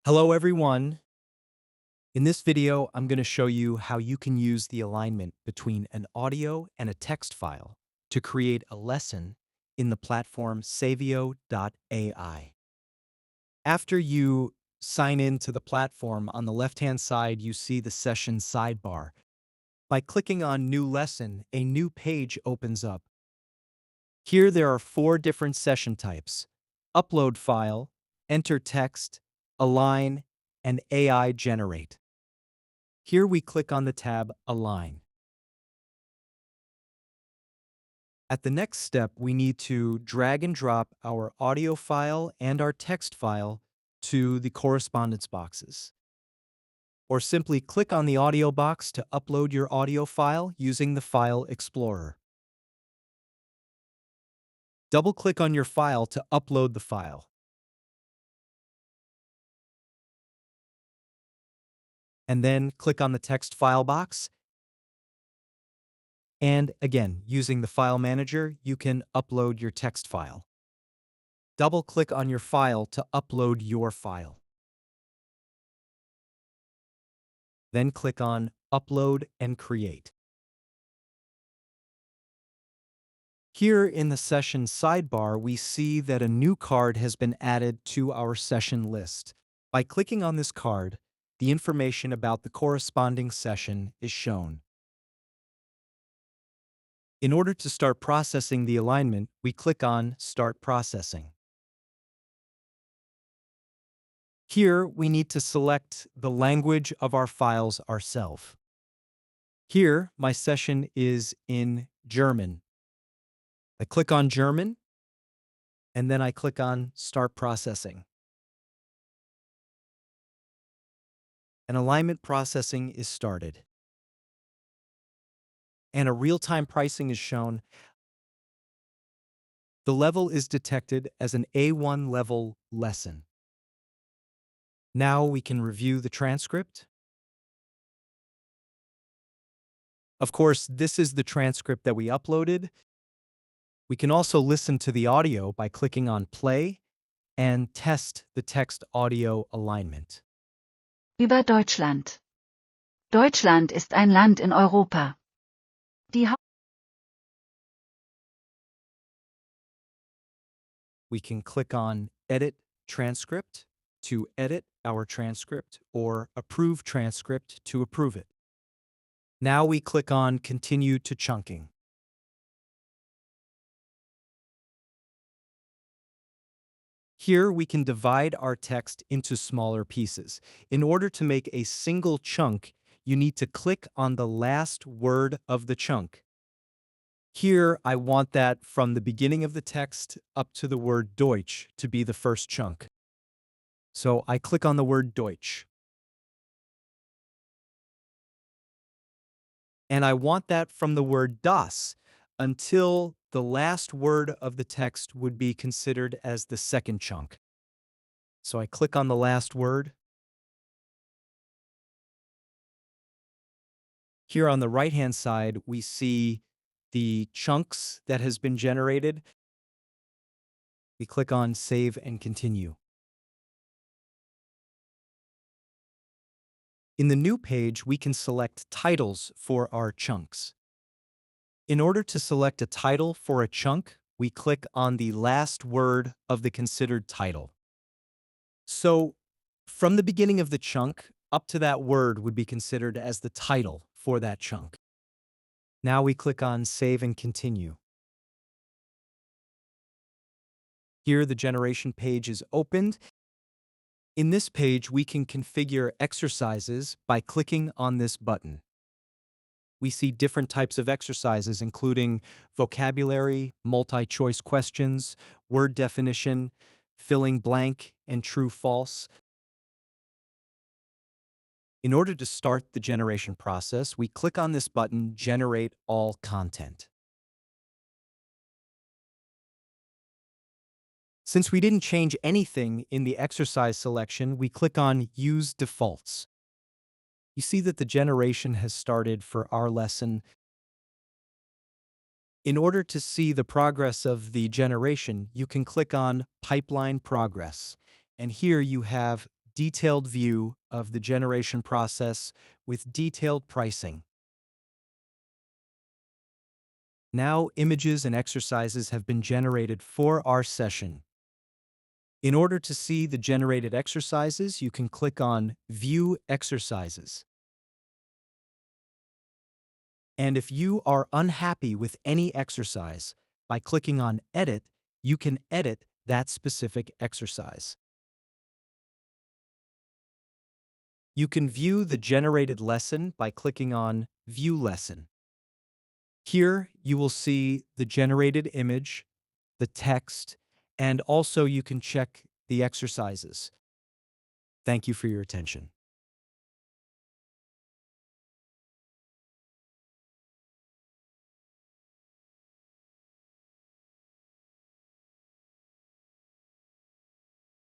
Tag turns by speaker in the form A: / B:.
A: Hello everyone. In this video, I'm going to show you how you can use the alignment between an audio and a text file to create a lesson in the platform SAVVIO.AI. After you sign in to the platform, on the left-hand side, you see the session sidebar. By clicking on New Lesson, a new page opens up. Here there are 4 different session types: Upload File, Enter Text, Align, and AI Generate. Here we click on the tab Align. At the next step, we need to drag and drop our audio file and our text file to the correspondence boxes. Or simply click on the audio box to upload your audio file using the File Explorer. Double-click on your file to upload the file. And then click on the text file box. And again, using the File Manager, you can upload your text file. Double-click on your file to upload your file. Then click on Upload and Create. Here in the session sidebar, we see that a new card has been added to our session list. By clicking on this card, the information about the corresponding session is shown. In order to start processing the alignment, we click on Start Processing. Here, we need to select the language of our files ourselves. Here, my session is in German. I click on German, and then I click on Start Processing. And alignment processing is started. And a real-time pricing is shown. The level is detected as an A1 level lesson. Now we can review the transcript. Of course, this is the transcript that we uploaded. We can also listen to the audio by clicking on Play and test the text audio alignment.
B: Über Deutschland. Deutschland ist ein Land in Europa. Die
A: We can click on Edit Transcript to edit our transcript or Approve Transcript to approve it. Now we click on Continue to Chunking. Here we can divide our text into smaller pieces. In order to make a single chunk, you need to click on the last word of the chunk. Here, I want that from the beginning of the text up to the word Deutsch to be the first chunk. So I click on the word Deutsch. And I want that from the word das until the last word of the text would be considered as the second chunk. So I click on the last word. Here on the right-hand side, we see the chunks that has been generated. We click on Save and Continue. In the new page, we can select titles for our chunks. In order to select a title for a chunk, we click on the last word of the considered title. So, from the beginning of the chunk up to that word would be considered as the title for that chunk. Now we click on Save and Continue. Here, the generation page is opened. In this page, we can configure exercises by clicking on this button. We see different types of exercises, including vocabulary, multi-choice questions, word definition, filling blank, and true-false. In order to start the generation process, we click on this button, Generate All Content. Since we didn't change anything in the exercise selection, we click on Use Defaults. You see that the generation has started for our lesson. In order to see the progress of the generation, you can click on Pipeline Progress. And here you have detailed view of the generation process with detailed pricing. Now images and exercises have been generated for our session. In order to see the generated exercises, you can click on View Exercises. And if you are unhappy with any exercise, by clicking on Edit, you can edit that specific exercise. You can view the generated lesson by clicking on View Lesson. Here, you will see the generated image, the text, and also you can check the exercises. Thank you for your attention.